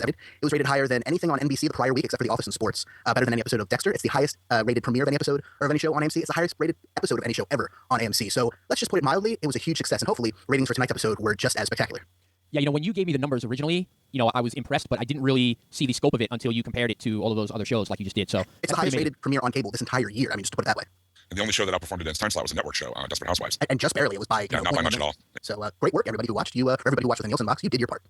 It was rated higher than anything on NBC the prior week, except for The Office and Sports. Better than any episode of Dexter. It's the highest rated premiere of any episode or of any show on AMC. It's the highest rated episode of any show ever on AMC. So let's just put it mildly, it was a huge success, and hopefully ratings for tonight's episode were just as spectacular. Yeah, when you gave me the numbers originally, I was impressed, but I didn't really see the scope of it until you compared it to all of those other shows like you just did. So it's the highest rated premiere on cable this entire year. Just to put it that way. And the only show that outperformed it in its time slot was a network show, Desperate Housewives. And just barely. It was by not by much at all. So great work, everybody who watched. For everybody who watched the Nielsen box, you did your part.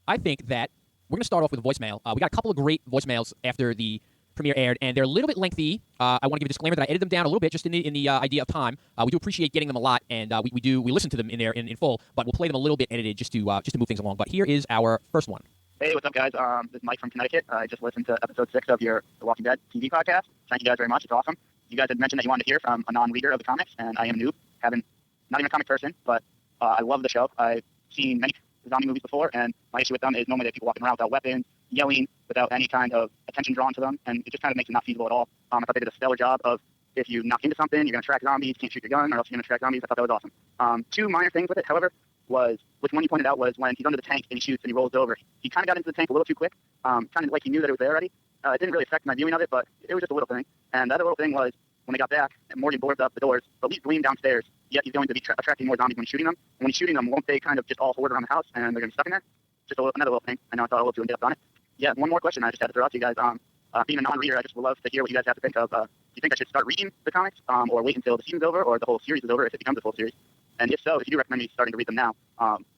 I think that we're going to start off with a voicemail. We got a couple of great voicemails after the premiere aired, and they're a little bit lengthy. I want to give a disclaimer that I edited them down a little bit just in the idea of time. We do appreciate getting them a lot, and we listen to them in there in full, but we'll play them a little bit edited just to move things along. But here is our first one. Hey, what's up, guys? This is Mike from Connecticut. I just listened to episode 6 of your The Walking Dead TV podcast. Thank you guys very much. It's awesome. You guys had mentioned that you wanted to hear from a non-reader of the comics, and I am a noob. Not even a comic person, but I love the show. I've seen many zombie movies before, and my issue with them is normally they have people walking around without weapons, yelling, without any kind of attention drawn to them, and it just kind of makes it not feasible at all. I thought they did a stellar job of, if you knock into something, you're going to track zombies, you can't shoot your gun, or else you're going to track zombies. I thought that was awesome. Two minor things with it, however, which one you pointed out was when he's under the tank and he shoots and he rolls over. He kind of got into the tank a little too quick, kind of like he knew that it was there already. It didn't really affect my viewing of it, but it was just a little thing. And the other little thing was, when they got back, and Morgan boards up the doors, but he's leaning downstairs, yet he's going to be attracting more zombies when he's shooting them. And when he's shooting them, won't they kind of just all horde around the house, and they're going to be stuck in there? Just another little thing. I know I thought a little too in-depth on it. Yeah, one more question I just had to throw out to you guys. Being a non-reader, I just would love to hear what you guys have to think of. Do you think I should start reading the comics, or wait until the season's over, or the whole series is over if it becomes a full series? And if so, if you do recommend me starting to read them now,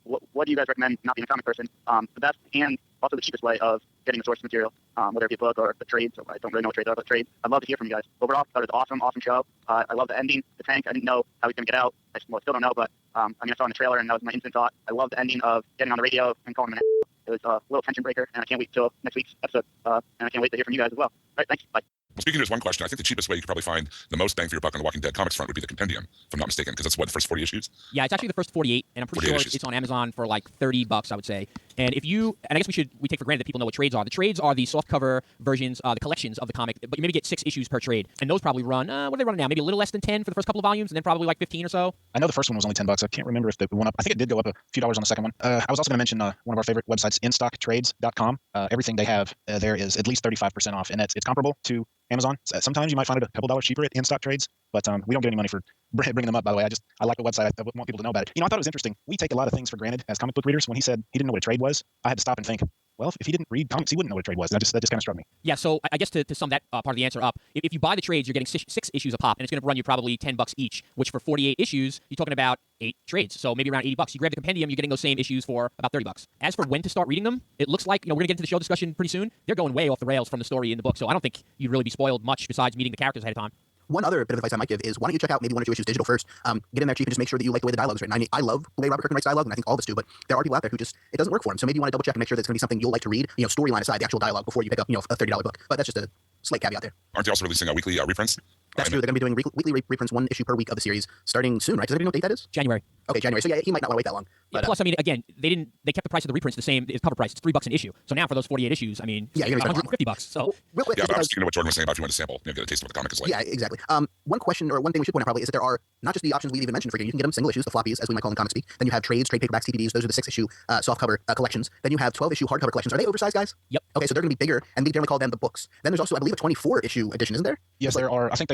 what do you guys recommend, not being a comic person, the best and also the cheapest way of getting the source material, whether it be a book or the trades? So I don't really know what trades are, but trades. I'd love to hear from you guys. Overall, I thought it was an awesome show. I love the ending, the tank. I didn't know how he's going to get out. I still don't know, but I saw in the trailer, and that was my instant thought. I love the ending of getting on the radio and calling him an a**. It was a little tension breaker, and I can't wait till next week's episode, and I can't wait to hear from you guys as well. All right, thanks. Bye. Well, speaking of this one question, I think the cheapest way you could probably find the most bang for your buck on the Walking Dead comics front would be the compendium, if I'm not mistaken, because that's the first 40 issues? Yeah, it's actually the first 48, and I'm pretty sure it's on Amazon for like $30, I would say. And I guess we take for granted that people know what trades are. The trades are the softcover versions, the collections of the comic, but you maybe get 6 issues per trade. And those probably run, what are they running now? Maybe a little less than 10 for the first couple of volumes, and then probably like 15 or so. I know the first one was only $10. I can't remember if it went up. I think it did go up a few dollars on the second one. I was also going to mention one of our favorite websites, instocktrades.com. Everything they have there is at least 35% off, and it's comparable to Amazon. Sometimes you might find it a couple dollars cheaper at In Stock Trades, but we don't get any money for bringing them up, by the way. I like the website. I want people to know about it. I thought it was interesting. We take a lot of things for granted as comic book readers. When he said he didn't know what a trade was, I had to stop and think, well, if he didn't read comics, he wouldn't know what a trade was. That just kind of struck me. Yeah, so I guess to sum that part of the answer up, if you buy the trades, you're getting 6 issues a pop, and it's going to run you probably $10 each, which for 48 issues, you're talking about 8 trades. So maybe around $80. You grab the compendium, you're getting those same issues for about $30. As for when to start reading them, it looks like, we're going to get into the show discussion pretty soon. They're going way off the rails from the story in the book, so I don't think you'd really be spoiled much besides meeting the characters ahead of time. One other bit of advice I might give is, why don't you check out maybe 1 or 2 issues digital first? Get in there cheap and just make sure that you like the way the dialogue is written. I love the way Robert Kirkman writes dialogue, and I think all of us do, but there are people out there who just, it doesn't work for them. So maybe you want to double check and make sure that it's going to be something you'll like to read, storyline aside, the actual dialogue, before you pick up, a $30 book. But that's just a slight caveat there. Aren't they also releasing weekly reprints? That's true. They're going to be doing weekly reprints, 1 issue per week of the series, starting soon, right? Does anybody know what date that is? January. Okay, January. So yeah, he might not want to wait that long. But, plus, again, they kept the price of the reprints the same as cover price. It's $3 an issue. So now for those 48 issues, yeah, you're going to $150. So real quick, yeah, but I was thinking of what Jordan was saying about if you want to sample, get a taste of what the comic is like. Yeah, exactly. One question, or one thing we should point out probably, is that there are not just the options we even mentioned for you. You can get them single issues, the floppies, as we might call them in comic speak. Then you have trades, trade paperbacks, TPBs. Those are the 6-issue softcover collections. Then you have 12-issue hardcover collections. Are they oversized, guys? Yep. Okay, so they're going to be bigger, and we generally call them the books. Then there's also, I believe, a 24-issue edition, isn't there? Yes, there are. I think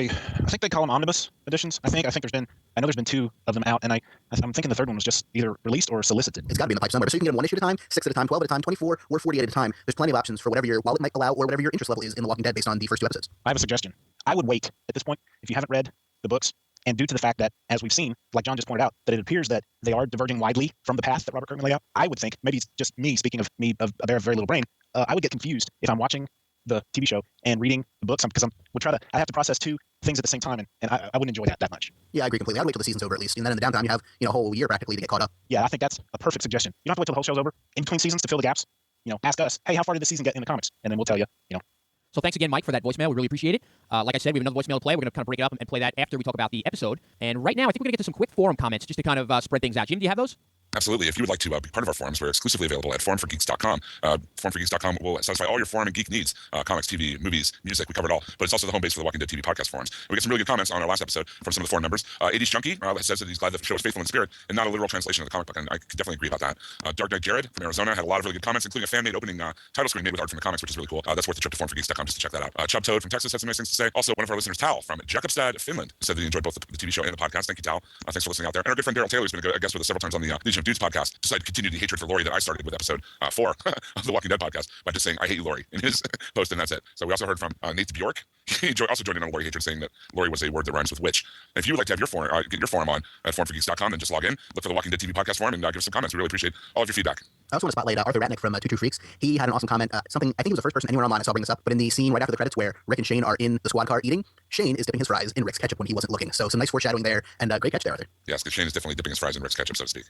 they call them omnibus editions. I know there's been 2 of them out, and I'm thinking the third one was just either released or solicited. It's got to be in the pipe somewhere. So you can get them 1 issue at a time, 6 at a time, 12 at a time, 24, or 48 at a time. There's plenty of options for whatever your wallet might allow or whatever your interest level is in The Walking Dead based on the first 2 episodes. I have a suggestion. I would wait at this point if you haven't read the books, and due to the fact that, as we've seen, like John just pointed out, that it appears that they are diverging widely from the path that Robert Kirkman laid out. I would think, maybe it's just me speaking of me of a very, very little brain, I would get confused if I'm watching the TV show and reading the books, because I have to process 2 things at the same time, and I wouldn't enjoy that much. Yeah, I agree completely. I'd wait till the season's over at least, and then in the downtime you have a whole year practically to get caught up. Yeah, I think that's a perfect suggestion. You don't have to wait till the whole show's over. In between seasons to fill the gaps, ask us, hey, how far did the season get in the comics? And then we'll tell you, So thanks again, Mike, for that voicemail. We really appreciate it. Like I said, we have another voicemail to play. We're going to kind of break it up and play that after we talk about the episode. And right now, I think we're going to get to some quick forum comments just to kind of spread things out. Jim, do you have those? Absolutely. If you would like to be part of our forums, we're exclusively available at forumforgeeks.com. Forumforgeeks.com will satisfy all your forum and geek needs. Comics, TV, movies, music, we cover it all. But it's also the home base for the Walking Dead TV podcast forums. And we get some really good comments on our last episode from some of the forum members. 80s Junkie says that he's glad the show is faithful in spirit and not a literal translation of the comic book, and I could definitely agree about that. Dark Knight Jared from Arizona had a lot of really good comments, including a fan-made opening title screen made with art from the comics, which is really cool. That's worth the trip to forumforgeeks.com just to check that out. Chub Toad from Texas had some nice things to say. Also, one of our listeners, Tal from Jakobstad, Finland, said that he enjoyed both the TV show and the podcast. Thank you, Tal. Thanks for listening out there. And our good friend Daryl Taylor, who's been a guest with us several times on the Legion of Dudes podcast, decided to continue the hatred for Lori that I started with episode 4 of the Walking Dead podcast by just saying, I hate you, Lori, in his post, and that's it. So we also heard from Nate Bjork. He also joined in on Lori hatred, saying that Lori was a word that rhymes with witch. And if you would like to have your forum, get your forum on at forumforgeeks.com, then just log in, look for the Walking Dead TV podcast forum, and give us some comments. We really appreciate all of your feedback. I also want to spotlight Arthur Ratnick from Two True Freaks. He had an awesome comment. Something, I think he was the first person anywhere online, I saw bring this up, but in the scene right after the credits where Rick and Shane are in the squad car eating, Shane is dipping his fries in Rick's ketchup when he wasn't looking. So some nice foreshadowing there, and great catch there, Arthur. Yes, because Shane is definitely dipping his fries in Rick's ketchup, so to speak.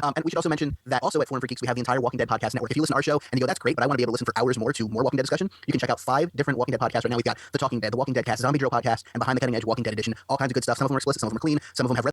And we should also mention that also at Forum for Geeks, we have the entire Walking Dead podcast network. If you listen to our show and you go, that's great, but I want to be able to listen for hours more to more Walking Dead discussion, you can check out 5 different Walking Dead podcasts right now. We've got The Talking Dead, The Walking Dead Cast, Zombie Drill podcast, and Behind the Cutting Edge Walking Dead edition. All kinds of good stuff. Some of them are explicit, some of them are clean, some of them have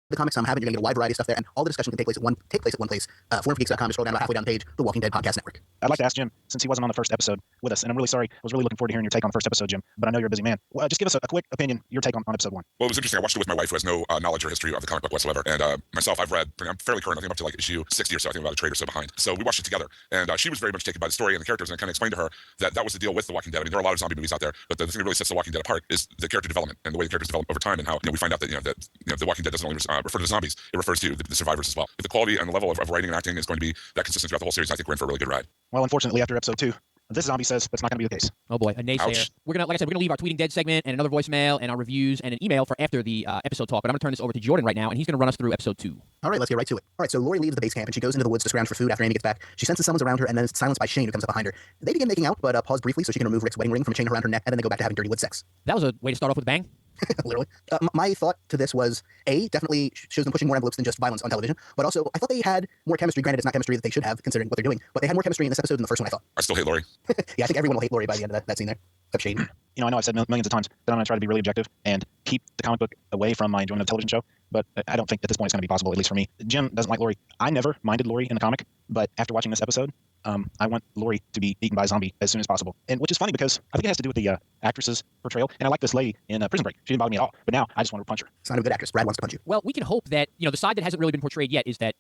the comics I'm having, you're going to get a wide variety of stuff there, and all the discussion can take place at one place. Forumforgeeks.com, scroll down about halfway down the page, the Walking Dead Podcast Network. I'd like to ask Jim, since he wasn't on the first episode with us, and I'm really sorry, I was really looking forward to hearing your take on the first episode, Jim, but I know you're a busy man. Well, just give us a quick opinion, your take on episode 1. Well, it was interesting. I watched it with my wife, who has no knowledge or history of the comic book whatsoever. And myself, I'm fairly current. I think I'm up to like issue 60 or so. I think I'm about a trade or so behind. So we watched it together. And she was very much taken by the story and the characters. And I kind of explained to her that that was the deal with The Walking Dead. I mean, there are a lot of zombie movies out there, but the thing that really sets The Walking Dead apart is the character development and the way the characters develop over time, and how we find out that The Walking Dead doesn't only refer to the zombies, it refers to the survivors as well. If the quality and the level of writing and acting is going to be that consistent throughout the whole series, I think we're in for a really good ride. Well, unfortunately, after episode 2, this zombie says that's not going to be the case. Oh boy, a naysayer. Ouch. We're gonna, like I said, we're gonna leave our Tweeting Dead segment and another voicemail and our reviews and an email for after the episode talk. But I'm gonna turn this over to Jordan right now, and he's gonna run us through episode 2. All right, let's get right to it. All right, so Lori leaves the base camp and she goes into the woods to scrounge for food after Amy gets back. She senses someone's around her and then is silenced by Shane, who comes up behind her. They begin making out, but pause briefly so she can remove Rick's wedding ring from a chain around her neck, and then they go back to having dirty wood sex. That was a way to start off with a bang. Literally. My thought to this was, definitely shows them pushing more envelopes than just violence on television, but also I thought they had more chemistry. Granted, it's not chemistry that they should have, considering what they're doing, but they had more chemistry in this episode than the first one, I thought. I still hate Lori. Yeah, I think everyone will hate Lori by the end of that scene there, except Shane. I know I've said millions of times that I'm going to try to be really objective and keep the comic book away from my enjoyment of the television show, but I don't think at this point it's going to be possible, at least for me. Jim doesn't like Lori. I never minded Lori in the comic, but after watching this episode, I want Lori to be eaten by a zombie as soon as possible. And which is funny because I think it has to do with the actress's portrayal. And I like this lady in Prison Break. She didn't bother me at all. But now I just want to punch her. Sign of a good actress. Brad wants to punch you. Well, we can hope that, the side that hasn't really been portrayed yet is that,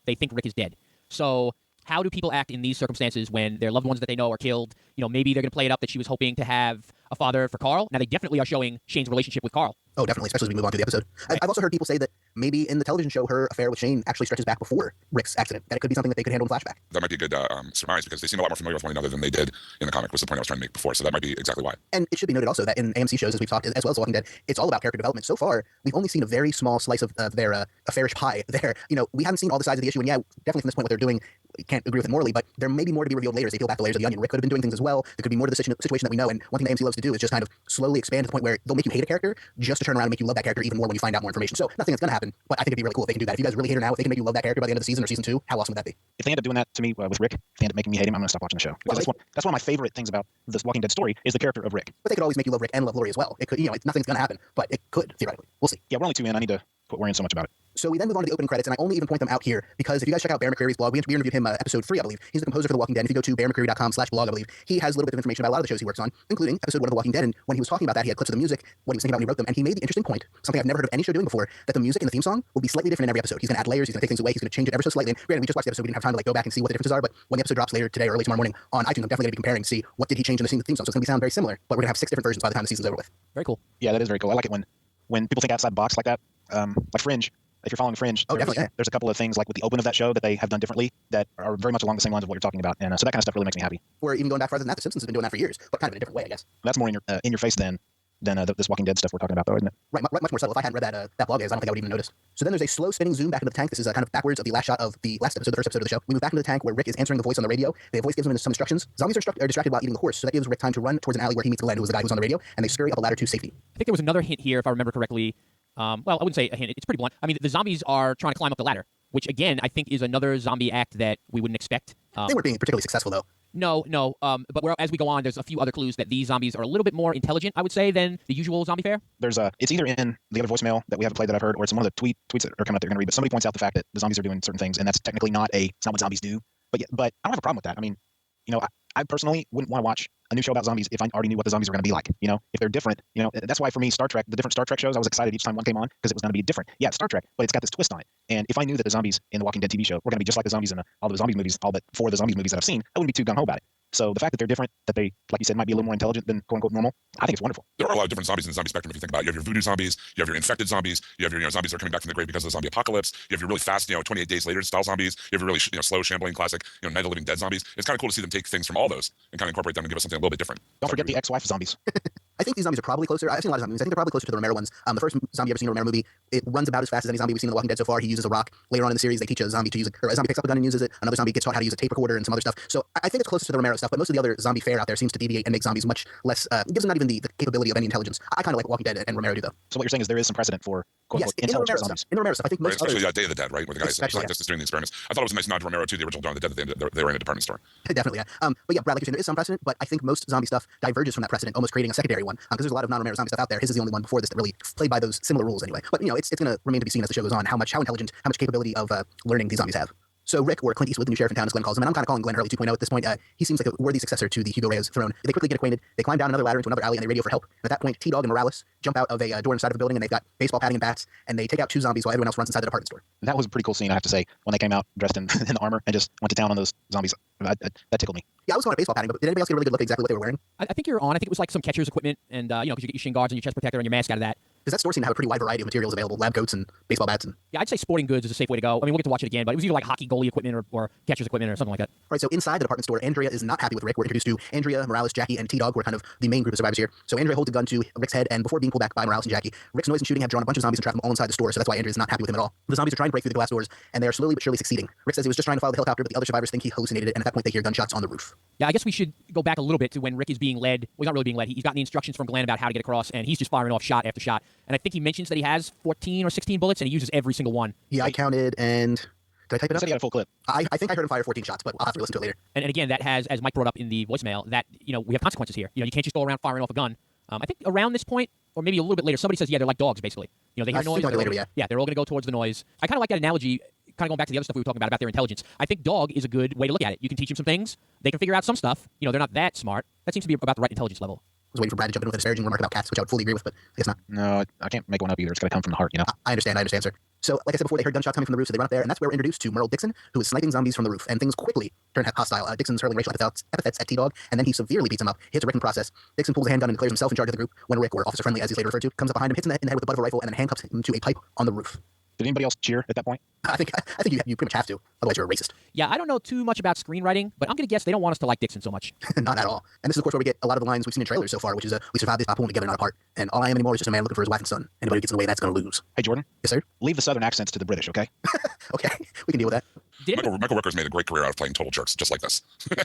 they think Rick is dead. So how do people act in these circumstances when their loved ones that they know are killed? Maybe they're going to play it up that she was hoping to have a father for Carl. Now, they definitely are showing Shane's relationship with Carl. Oh, definitely, especially as we move on to the episode. I've also heard people say that maybe in the television show, her affair with Shane actually stretches back before Rick's accident. That it could be something that they could handle in flashback. That might be a good surmise because they seem a lot more familiar with one another than they did in the comic, was the point I was trying to make before. So that might be exactly why. And it should be noted also that in AMC shows, as we've talked, as well as Walking Dead, it's all about character development. So far, we've only seen a very small slice of their affairish pie there. We haven't seen all the sides of the issue, and yeah, definitely from this point what they're doing, we can't agree with it morally, but there may be more to be revealed later as they peel back the layers of the onion. Rick could have been doing things as well. There could be more to the situation that we know, and one thing that AMC loves to do is just kind of slowly expand to the point where they'll make you hate a character just to turn around and make you love that character even more when you find out more information. So nothing that's going to happen, but I think it'd be really cool if they can do that. If you guys really hate her now, if they can make you love that character by the end of the season or season 2, how awesome would that be? If they end up doing that to me with Rick, if they end up making me hate him, I'm going to stop watching the show. Because that's one of my favorite things about this Walking Dead story is the character of Rick. But they could always make you love Rick and love Lori as well. It could, nothing's going to happen, but it could, theoretically. We'll see. Yeah, we're only 2 in. I need to quit worrying so much about it. So we then move on to the opening credits, and I only even point them out here because if you guys check out Bear McCreary's blog, we interviewed him episode 3, I believe. He's the composer for The Walking Dead. And if you go to bearmccreary.com/blog, I believe, he has a little bit of information about a lot of the shows he works on, including episode 1 of The Walking Dead. And when he was talking about that, he had clips of the music, what he was thinking about when he wrote them, and he made the interesting point, something I've never heard of any show doing before, that the music in the theme song will be slightly different in every episode. He's going to add layers, he's going to take things away, he's going to change it ever so slightly. And granted, we just watched the episode, we didn't have time to go back and see what the differences are, but when the episode drops later today or early tomorrow morning on iTunes, I'm definitely going to be comparing to see what did he change in the theme song. So it's going to sound very similar, but we're going to have 6 different versions by the time the season's over with. Very cool. Yeah, that is very cool. I like it when people think outside the box like that. Like Fringe. If you're following Fringe, there's a couple of things like with the open of that show that they have done differently that are very much along the same lines of what you're talking about, and so that kind of stuff really makes me happy. Or even going back farther than that, The Simpsons has been doing that for years, but kind of in a different way, I guess. That's more in your face than this Walking Dead stuff we're talking about, though, isn't it? Right, much more subtle. If I hadn't read that blog, I don't think I would even notice. So then there's a slow spinning zoom back into the tank. This is kind of backwards of the last shot of the last episode, the first episode of the show. We move back into the tank where Rick is answering the voice on the radio. The voice gives him some instructions. Zombies are distracted while eating the horse, so that gives Rick time to run towards an alley where he meets Glenn, who was the guy who was on the radio, and they scurry up a ladder to safety. I think there was another hint here, if I remember correctly. Well, I wouldn't say a hint. It's pretty blunt. I mean, the zombies are trying to climb up the ladder, which, again, I think is another zombie act that we wouldn't expect. They weren't being particularly successful, though. No. But as we go on, there's a few other clues that these zombies are a little bit more intelligent, I would say, than the usual zombie fare. It's either in the other voicemail that we haven't played that I've heard, or it's in one of the tweets that are coming up that you're going to read. But somebody points out the fact that the zombies are doing certain things, and that's technically not what zombies do. But I don't have a problem with that. I mean, I personally wouldn't want to watch a new show about zombies if I already knew what the zombies were going to be like. If they're different, that's why for me, Star Trek, the different Star Trek shows, I was excited each time one came on because it was going to be different. Yeah, it's Star Trek, but it's got this twist on it. And if I knew that the zombies in the Walking Dead TV show were going to be just like the zombies in all the zombies movies, all but 4 of the zombies movies that I've seen, I wouldn't be too gung ho about it. So the fact that they're different, that they, like you said, might be a little more intelligent than quote unquote normal, I think it's wonderful. There are a lot of different zombies in the zombie spectrum if you think about it. You have your voodoo zombies, you have your infected zombies, you have your zombies that are coming back from the grave because of the zombie apocalypse, you have your really fast 28 days later style zombies, you have your really slow shambling classic Night of the Living Dead zombies. It's kind of cool to see them take things from all those and kind of incorporate them and give us something a little bit different. Don't forget the ex-wife zombies. I think these zombies are probably closer. I've seen a lot of zombies. I think they're probably closer to the Romero ones. The first zombie I've ever seen in a Romero movie, it runs about as fast as any zombie we've seen in The Walking Dead so far. He uses a rock. Later on in the series, they teach a zombie to use it, or a zombie picks up a gun and uses it. Another zombie gets taught how to use a tape recorder and some other stuff. So I think it's closest to the Romero stuff, but most of the other zombie fare out there seems to deviate and make zombies much less, gives them not even the capability of any intelligence. I kind of like what Walking Dead and Romero do, though. So what you're saying is there is some precedent for quote-unquote intelligent zombies. In the Romero stuff, I think most especially others, Day of the Dead, right? Where the guys scientists doing the experiments. I thought it was a nice nod to Romero too, the original Dawn of the Dead that they were in a department store. Definitely, yeah. But yeah, Brad, like you're saying, there is some precedent, but I think most zombie stuff diverges from that precedent, almost creating a secondary one. Because there's a lot of non-Romero zombie stuff out there. His is the only one before this that really played by those similar rules anyway. But it's going to remain to be seen as the show goes on how intelligent, how much capability of learning these zombies have. So Rick, or Clint Eastwood, the new sheriff in town, as Glenn calls him, and I'm kind of calling Glenn Hurley 2.0 at this point. He seems like a worthy successor to the Hugo Reyes throne. They quickly get acquainted. They climb down another ladder into another alley and they radio for help. And at that point, T-Dog and Morales jump out of a door inside of the building and they've got baseball padding and bats and they take out 2 zombies while everyone else runs inside the department store. That was a pretty cool scene, I have to say, when they came out dressed in the armor and just went to town on those zombies. That tickled me. Yeah, I was going at baseball padding, but did anybody else get a really good look at exactly what they were wearing? I think you're on. I think it was like some catcher's equipment, and because you get your shin guards and your chest protector and your mask out of that. Because that store seemed to have a pretty wide variety of materials available, lab coats and baseball bats. And yeah, I'd say sporting goods is a safe way to go. I mean, we'll get to watch it again, but it was either like hockey goalie equipment or catcher's equipment or something like that. Right, so inside the department store, Andrea is not happy with Rick. We're introduced to Andrea, Morales, Jackie, and T-Dog, who are kind of the main group of survivors here. So Andrea holds a gun to Rick's head, and before being pulled back by Morales and Jackie, Rick's noise and shooting have drawn a bunch of zombies and trapped them all inside the store, so that's why Andrea's not happy with him at all. The zombies are trying to break through the glass doors, and they are slowly but surely succeeding. Rick says he was just trying to follow the helicopter, but the other survivors think he hallucinated it, and at that point they hear gunshots on the roof. Yeah, I guess we should go back a little bit to when Rick is being led. Well, he's not really being led. He's gotten the instructions from Glenn about how to get across, and he's just firing off shot after shot. And I think he mentions that he has 14 or 16 bullets, and he uses every single one. Yeah, I counted, and did I type it You up? said he got a full clip. I think I heard him fire 14 shots, but I'll have to listen to it later. And again, that has, as Mike brought up in the voicemail, that we have consequences here. You can't just go around firing off a gun. I think around this point, or maybe a little bit later, somebody says, yeah, they're like dogs, basically. They hear noise. Later, yeah. Yeah, they're all going to go towards the noise. I kind of like that analogy, kind of going back to the other stuff we were talking about their intelligence. I think dog is a good way to look at it. You can teach them some things. They can figure out some stuff. They're not that smart. That seems to be about the right intelligence level. I was waiting for Brad to jump in with a disparaging remark about cats, which I would fully agree with, but I guess not. No, I can't make one up either. It's got to come from the heart, I understand, sir. So, like I said before, they heard gunshots coming from the roof, so they run up there, and that's where we're introduced to Merle Dixon, who is sniping zombies from the roof, and things quickly turn hostile. Dixon's hurling racial epithets at T-Dog, and then he severely beats him up, hits Rick in the process. Dixon pulls a handgun and declares himself in charge of the group when Rick, or Officer Friendly as he's later referred to, comes up behind him, hits him in the head with the butt of a rifle, and then handcuffs him to a pipe on the roof. Did anybody else cheer at that point? I think you pretty much have to, otherwise you're a racist. Yeah, I don't know too much about screenwriting, but I'm going to guess they don't want us to like Dixon so much. Not at all. And this is, of course, where we get a lot of the lines we've seen in trailers so far, which is, we survived this, not pulling together, not apart. And all I am anymore is just a man looking for his wife and son. Anybody who gets in the way, that's going to lose. Hey, Jordan. Yes, sir? Leave the southern accents to the British, okay? Okay, we can deal with that. Michael Rooker's made a great career out of playing total jerks, just like this.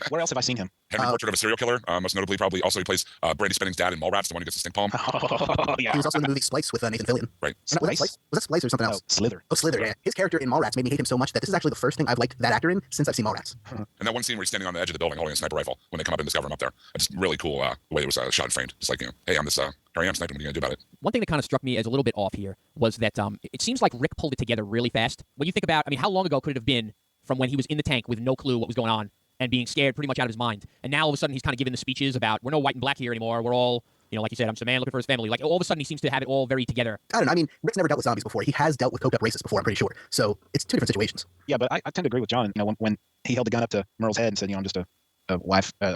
Where else have I seen him? Henry Portrait of a Serial Killer, most notably, probably also he plays Brandy Spenning's dad in Mallrats, the one who gets the stink palm. Oh, yeah. He was also in the movie Splice with Nathan Fillion. Right. Was that Splice or something else? Slither. Oh, Slither, yeah. His character in Mallrats made me hate him so much that this is actually the first thing I've liked that actor in since I've seen Mallrats. And that one scene where he's standing on the edge of the building holding a sniper rifle when they come up and discover him up there. It's just really cool the way it was shot and framed. Just like, hey, I'm this, here I am sniping, what are you going to do about it? One thing that kind of struck me as a little bit off here was that it seems like Rick pulled it together really fast. When you think about, how long ago could it have been from when he was in the tank with no clue what was going on and being scared pretty much out of his mind? And now all of a sudden he's kind of giving the speeches about, we're no white and black here anymore. We're all, like you said, I'm just a man looking for his family. Like all of a sudden he seems to have it all very together. I don't know. Rick's never dealt with zombies before. He has dealt with coked up racists before, I'm pretty sure. So it's two different situations. Yeah, but I tend to agree with John. When he held the gun up to Merle's head and said, I'm just a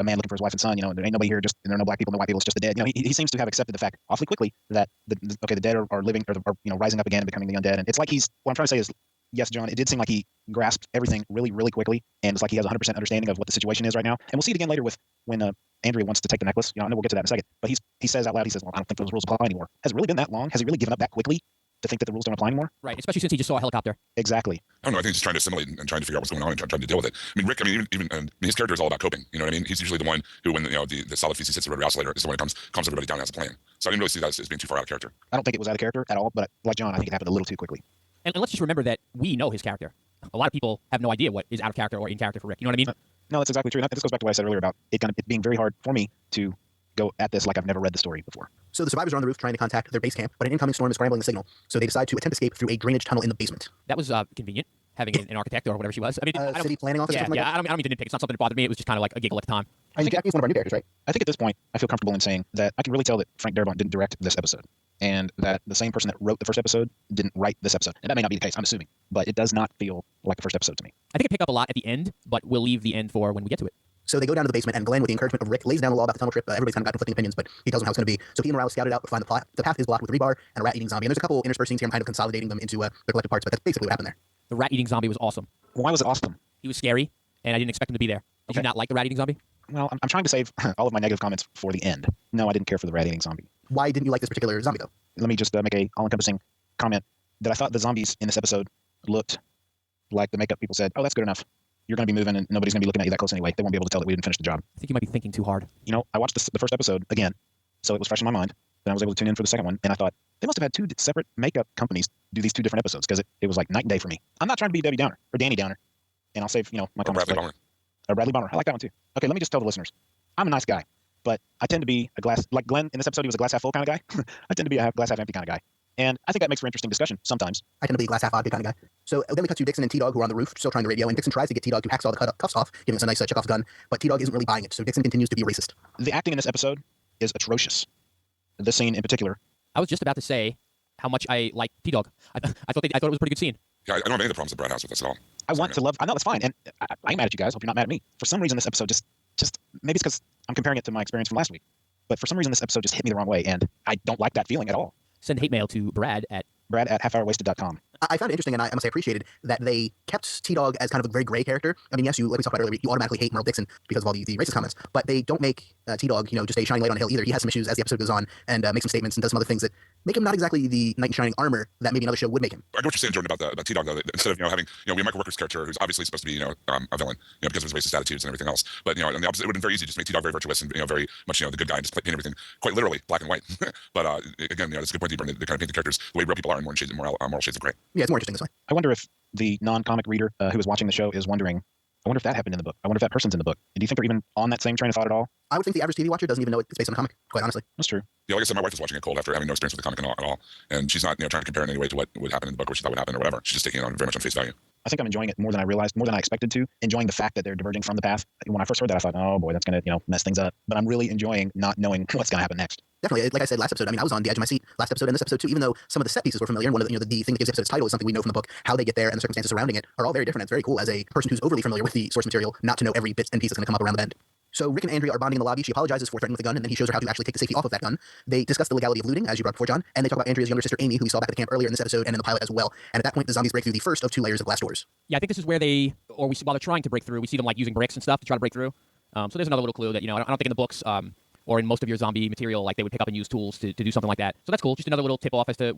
man looking for his wife and son. There ain't nobody here. There are no black people, no white people. It's just the dead. He seems to have accepted the fact awfully quickly that the dead are living or rising up again and becoming the undead. And it's like what I'm trying to say is, yes, John, it did seem like he grasped everything really, really quickly, and it's like he has 100% understanding of what the situation is right now. And we'll see it again later with when Andrea wants to take the necklace. I know we'll get to that in a second. But he says out loud, well, I don't think those rules apply anymore. Has it really been that long? Has he really given up that quickly to think that the rules don't apply anymore? Right, especially since he just saw a helicopter. Exactly. I don't know. I think he's just trying to assimilate and trying to figure out what's going on and trying to deal with it. Rick, even his character is all about coping. You know what I mean? He's usually the one who, when the solid feces hits the rotary oscillator, is the one who calms everybody down and has a plan. So I didn't really see that as being too far out of character. I don't think it was out of character at all, but like John, I think it happened a little too quickly. And let's just remember that we know his character. A lot of people have no idea what is out of character or in character for Rick. You know what I mean? No, that's exactly true. And this goes back to what I said earlier about it being very hard for me to go at this like I've never read the story before. So the survivors are on the roof trying to contact their base camp, but an incoming storm is scrambling the signal. So they decide to attempt escape through a drainage tunnel in the basement. That was convenient, having an architect or whatever she was. City planning office. Yeah, or something like that? I don't mean to nitpick. It's not something that bothered me. It was just kind of like a giggle at the time. Jackie's one of our new characters, right? I think at this point, I feel comfortable in saying that I can really tell that Frank Darabont didn't direct this episode, and that the same person that wrote the first episode didn't write this episode. And that may not be the case, I'm assuming, but it does not feel like the first episode to me. I think it picked up a lot at the end, but we'll leave the end for when we get to it. So they go down to the basement, and Glenn, with the encouragement of Rick, lays down the law about the tunnel trip. Everybody's kind of got conflicting opinions, but he tells them how it's going to be. So he and Morales scout it out, but find the path is blocked with rebar and a rat-eating zombie. And there's a couple interspersed scenes here. I'm kind of consolidating them into their collective parts, but that's basically what happened there. The rat-eating zombie was awesome. Why was it awesome? He was scary, and I didn't expect him to be there. Did you not like the rat-eating zombie? Well, I'm trying to save all of my negative comments for the end. No, I didn't care for the rat-eating zombie. Why didn't you like this particular zombie, though? Let me just make a all-encompassing comment that I thought the zombies in this episode looked like the makeup people said, oh, that's good enough. You're going to be moving, and nobody's going to be looking at you that close anyway. They won't be able to tell that we didn't finish the job. I think you might be thinking too hard. I watched the first episode again, so it was fresh in my mind. Then I was able to tune in for the second one, and I thought, they must have had two separate makeup companies do these two different episodes, because it was like night and day for me. I'm not trying to be Debbie Downer, or Danny Downer, and I'll save, my comments. Bradley Bummer. Bradley Bummer. I like that one, too. Okay, let me just tell the listeners. I'm a nice guy, but I tend to be like Glenn in this episode, he was a glass half full kind of guy. I tend to be a glass half empty kind of guy. And I think that makes for interesting discussion sometimes. I tend to be a glass half vodka kind of guy. So then we cut to Dixon and T-Dog, who are on the roof, still trying to radio, and Dixon tries to get T-Dog to hacksaw the cuffs off, giving us a nice Chekhov's gun, but T-Dog isn't really buying it, so Dixon continues to be racist. The acting in this episode is atrocious. This scene in particular. I was just about to say how much I like T-Dog. I thought it was a pretty good scene. Yeah, I don't have any of the problems that Brad has with this at all. I want to love. I know that's fine, and I'm mad at you guys. Hope you're not mad at me. For some reason, this episode just maybe it's because I'm comparing it to my experience from last week, but for some reason, this episode just hit me the wrong way, and I don't like that feeling at all. Send hate mail to Brad at halfhourwasted.com. I found it interesting, and I must say appreciated that they kept T-Dog as kind of a very gray character. I mean, yes, like we talked about earlier, you automatically hate Merle Dixon because of all the racist comments, but they don't make T-Dog, just a shining light on a hill either. He has some issues as the episode goes on, and makes some statements and does some other things that make him not exactly the knight in shining armor that maybe another show would make him. I get what you're saying, Jordan, about T-Dog, though. Instead of having we have Michael Rooker's character, who's obviously supposed to be a villain, because of his racist attitudes and everything else. But on the opposite, it would have been very easy to just make T-Dog very virtuous and very much the good guy and just paint everything quite literally black and white. But again, that's a good point that you bring. They kind of paint the characters the way real people are in moral shades of gray. Yeah, it's more interesting this way. I wonder if the non-comic reader who is watching the show is wondering, I wonder if that happened in the book. I wonder if that person's in the book. And do you think they're even on that same train of thought at all? I would think the average TV watcher doesn't even know it's based on a comic, quite honestly. That's true. Yeah, like I said, my wife was watching it cold after having no experience with the comic at all. And she's not trying to compare in any way to what would happen in the book or she thought would happen or whatever. She's just taking it on very much on face value. I think I'm enjoying it more than I realized, more than I expected to. Enjoying the fact that they're diverging from the path. When I first heard that, I thought, oh boy, that's gonna mess things up. But I'm really enjoying not knowing what's gonna happen next. Definitely, like I said last episode, I mean, I was on the edge of my seat last episode and this episode too, even though some of the set pieces were familiar. And one of the thing that gives the episode's title is something we know from the book. How they get there and the circumstances surrounding it are all very different. It's very cool as a person who's overly familiar with the source material, not to know every bit and piece that's going to come up around the bend. So Rick and Andrea are bonding in the lobby. She apologizes for threatening with a gun, and then he shows her how to actually take the safety off of that gun. They discuss the legality of looting, as you brought before, John, and they talk about Andrea's younger sister, Amy, who we saw back at the camp earlier in this episode and in the pilot as well. And at that point, the zombies break through the first of 2 layers of glass doors. Yeah, I think this is where while they're trying to break through, we see them like using bricks and stuff to try to break through. So there's another little clue that, I don't think in the books or in most of your zombie material, like they would pick up and use tools to do something like that. So that's cool. Just another little tip off as to,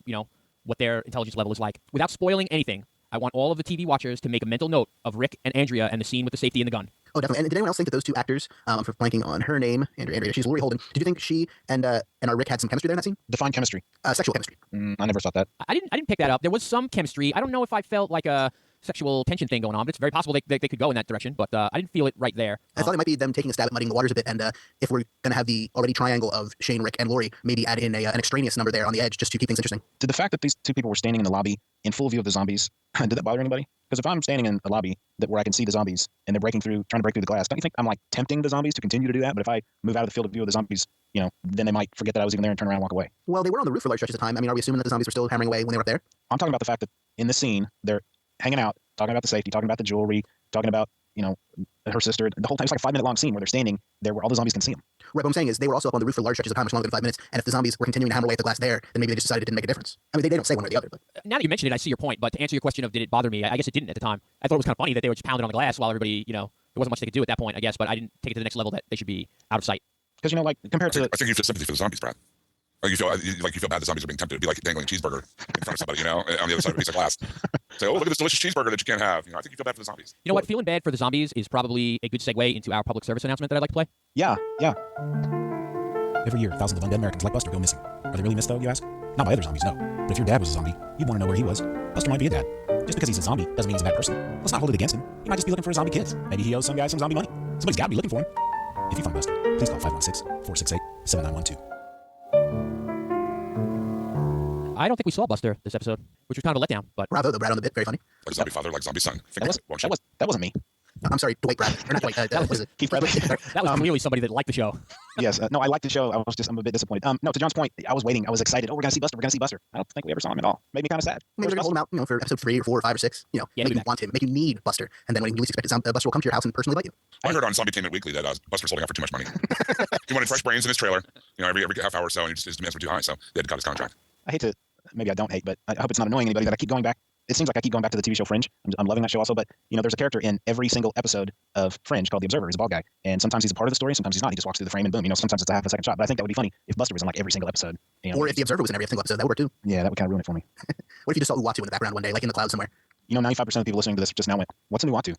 what their intelligence level is like. Without spoiling anything, I want all of the TV watchers to make a mental note of Rick and Andrea and the scene with the safety in the gun. Oh, definitely. And did anyone else think that those 2 actors, for blanking on her name, Andrea, she's Lori Holden, did you think she and our Rick had some chemistry there in that scene? Define chemistry. Sexual chemistry. I never thought that. I didn't pick that up. There was some chemistry. I don't know if I felt like a sexual tension thing going on, but it's very possible they could go in that direction, but I didn't feel it right there. I thought it might be them taking a stab at muddying the waters a bit, and if we're going to have the already triangle of Shane, Rick, and Lori, maybe add in an extraneous number there on the edge just to keep things interesting. Did the fact that these 2 people were standing in the lobby in full view of the zombies, did that bother anybody? Because if I'm standing in a lobby where I can see the zombies and they're trying to break through the glass, don't you think I'm like tempting the zombies to continue to do that? But if I move out of the field of view of the zombies, then they might forget that I was even there and turn around and walk away. Well, they were on the roof for large stretches of time. I mean, are we assuming that the zombies were still hammering away when they were up there? I'm talking about the fact that in this scene, they're hanging out, talking about the safety, talking about the jewelry, talking about, her sister. The whole time, it's like a 5-minute long scene where they're standing there where all the zombies can see them. Right, what I'm saying is they were also up on the roof for large stretches of time, much longer than 5 minutes, and if the zombies were continuing to hammer away at the glass there, then maybe they just decided it didn't make a difference. I mean, they don't say one or the other, but... Now that you mention it, I see your point, but to answer your question of did it bother me, I guess it didn't at the time. I thought it was kind of funny that they were just pounding on the glass while everybody, there wasn't much they could do at that point, I guess, but I didn't take it to the next level that they should be out of sight. Because, compared to... I think you feel sympathy for the zombies, Brad. Like you feel bad the zombies are being tempted to be like dangling a cheeseburger in front of somebody, on the other side of a piece of glass. Say, oh, look at this delicious cheeseburger that you can't have. I think you feel bad for the zombies. You know what? Feeling bad for the zombies is probably a good segue into our public service announcement that I'd like to play. Yeah. Every year, thousands of undead Americans like Buster go missing. Are they really missed, though, you ask? Not by other zombies, no. But if your dad was a zombie, you'd want to know where he was. Buster might be a dad. Just because he's a zombie doesn't mean he's a bad person. Let's not hold it against him. He might just be looking for his zombie kids. Maybe he owes some guy some zombie money. Somebody's got to be looking for him. If you find Buster, please call 516-468-7912. I don't think we saw Buster this episode, which was kind of a letdown. But bravo, though, Brad on the bit, very funny. Like zombie father, like zombie son. That wasn't me. I'm sorry, Dwight Brad. Or not Dwight, that was it. Keith Bradley. that was clearly somebody that liked the show. Yes. No, I liked the show. I'm a bit disappointed. No, to John's point, I was waiting. I was excited. Oh, we're going to see Buster. I don't think we ever saw him at all. Made me kind of sad. Maybe they're going to hold him out, for episode 3 or 4 or 5 or 6. Make you want him, make you need Buster. And then when you least expect it, Buster will come to your house and personally bite you. I heard on Zombietainment Weekly that Buster's holding out for too much money. He wanted fresh brains in his trailer, every half hour or so, and his demands were too high, so they had to cut his contract. I hate to, maybe I don't hate, but I hope it's not annoying anybody that I keep going back. It seems like I keep going back to the TV show Fringe. I'm loving that show also, but there's a character in every single episode of Fringe called the Observer. He's a bald guy, and sometimes he's a part of the story, sometimes he's not. He just walks through the frame and boom. Sometimes it's a half a second shot. But I think that would be funny if Buster was in like every single episode. Or if the Observer was in every single episode, that would work too. Yeah, that would kind of ruin it for me. What if you just saw Uatu in the background one day, like in the cloud somewhere? 95% of the people listening to this just now went, what's a Uatu?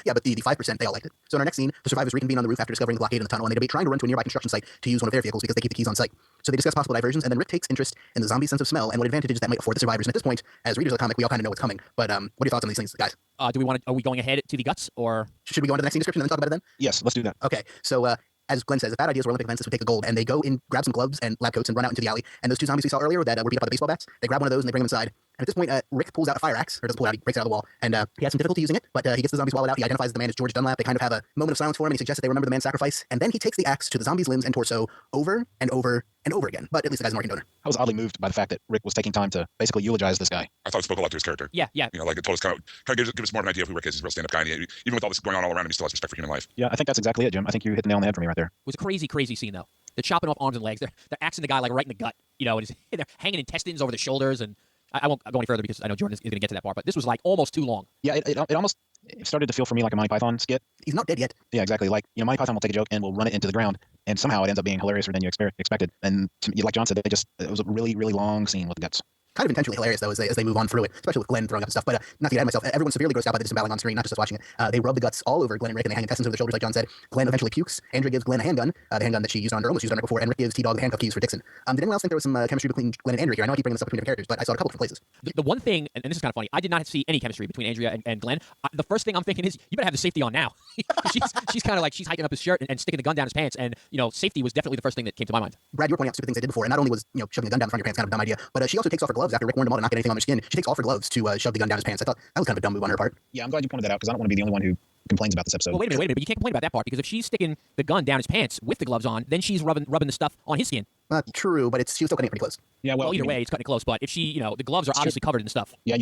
Yeah, but the 5%, they all liked it. So in our next scene, the survivors reconvene on the roof after discovering the blockade in the tunnel, and they debate trying to run to a nearby construction site to use one of their vehicles because they keep the keys on site. So they discuss possible diversions, and then Rick takes interest in the zombie sense of smell and what advantages that might afford the survivors. And at this point, as readers of the comic, we all kind of know what's coming. But what are your thoughts on these things, guys? Are we going ahead to the guts, or should we go on to the next scene description and then talk about it then? Yes, let's do that. Okay, so as Glenn says, if bad ideas were Olympic events, this would take the gold. And they go in, grab some gloves and lab coats and run out into the alley. And those 2 zombies we saw earlier that were beat up by the baseball bats, they grab one of those and they bring them inside. And at this point, Rick pulls out a fire axe, or doesn't pull it out, he breaks it out of the wall. And he has some difficulty using it, but he gets the zombies swallowed out. He identifies the man as George Dunlap. They kind of have a moment of silence for him, and he suggests that they remember the man's sacrifice. And then he takes the axe to the zombie's limbs and torso over and over and over again. But at least the guy's an organ donor. I was oddly moved by the fact that Rick was taking time to basically eulogize this guy. I thought it spoke a lot to his character. Yeah. Like it told us kind of give us more of an idea of who Rick is. He's a real stand-up guy, and even with all this going on all around him, he still has respect for human life. Yeah, I think that's exactly it, Jim. I think you hit the nail on the head for me right there. It was a crazy, crazy scene, though. They're chopping off arms and legs. They're axing the guy like right in the gut, and they're hanging intestines over the shoulders. And I won't go any further because I know Jordan is going to get to that part. But this was like almost too long. Yeah, it almost started to feel for me like a Monty Python skit. He's not dead yet. Yeah, exactly. Like, Monty Python will take a joke and will run it into the ground, and somehow it ends up being hilariouser than you expected. And like John said, it was a really, really long scene with the guts. Kind of intentionally hilarious, though, as they move on through it, especially with Glenn throwing up stuff. But not to get ahead of myself, everyone's severely grossed out by the disemboweling on screen, not just us watching it. They rub the guts all over Glenn and Rick, and they hang intestines over their shoulders, like John said. Glenn eventually pukes. Andrea gives Glenn a handgun, the handgun that she almost used on her before, and Rick gives T-Dog the handcuff keys for Dixon. Did anyone else think there was some chemistry between Glenn and Andrea here? I know I keep bringing this up between different characters, but I saw it a couple different places. The one thing, and this is kind of funny, I did not see any chemistry between Andrea and Glenn. The first thing I'm thinking is, you better have the safety on now. she's kind of like, she's hiking up his shirt and sticking the gun down his pants, and, safety was definitely the first thing that came to my mind. Brad, you were pointing out stupid things they did before, and not only was, shoving the gun down the front of your pants kind of a dumb idea, but she also takes off her gloves after Rick warned him all to not get anything on their skin. She takes off her gloves to shove the gun down his pants. I thought that was kind of a dumb move on her part. Yeah, I'm glad you pointed that out because I don't want to be the only one who complains about this episode. Well, wait a minute, but you can't complain about that part because if she's sticking the gun down his pants with the gloves on, then she's rubbing the stuff on his skin. True, but she was still cutting it pretty close. Yeah, Well, either way, it's cutting it close. But if she, the gloves are obviously covered in stuff. Yeah, you can't